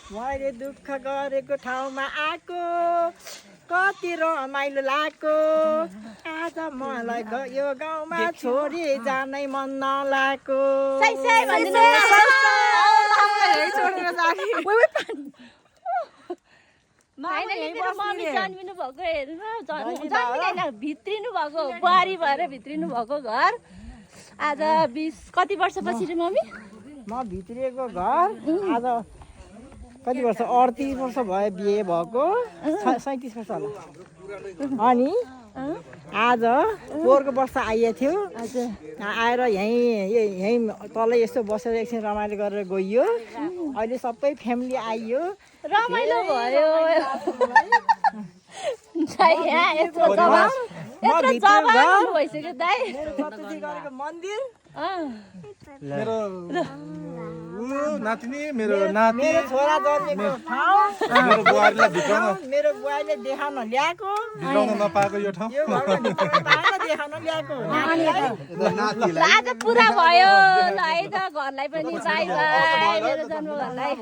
मैले दुःख गरेको ठाउँमा आएको कति रमाइलो लाग्यो आज मलाई यो गाउँमा छोडी जानै मन नलाग्यो जन्मिनु भएको हेर्नु भित्रिनु भएको बुहारी भएर भित्रिनु भएको घर आज 20 कति वर्षपछि रे मम्मी म भित्रिएको घर आज कति वर्ष 38 वर्ष भयो बिहे भएको 37 वर्ष होला अनि आज पोहोरको वर्ष आइएको थियो आएर यहीँ तलै यस्तो बसेर एकछिन रमाइलो गरेर गइयो अहिले सबै फ्यामिली आइयो रमाइलो भयो मन्दिर मेरो नातिनी मेरो नाति मेरो छोरा जन्मेको ठाउँ मेरो बुहारीलाई भित्राउन मेरो बुहारीले देखाउन ल्याएको भित्राउन नपाएको यो ठाउँ यो घरमा भित्राउन पाएन देखाउन ल्याएको आज पुरा भयो ल है त घरलाई पनि बाई बाई मेरो जन्म घरलाई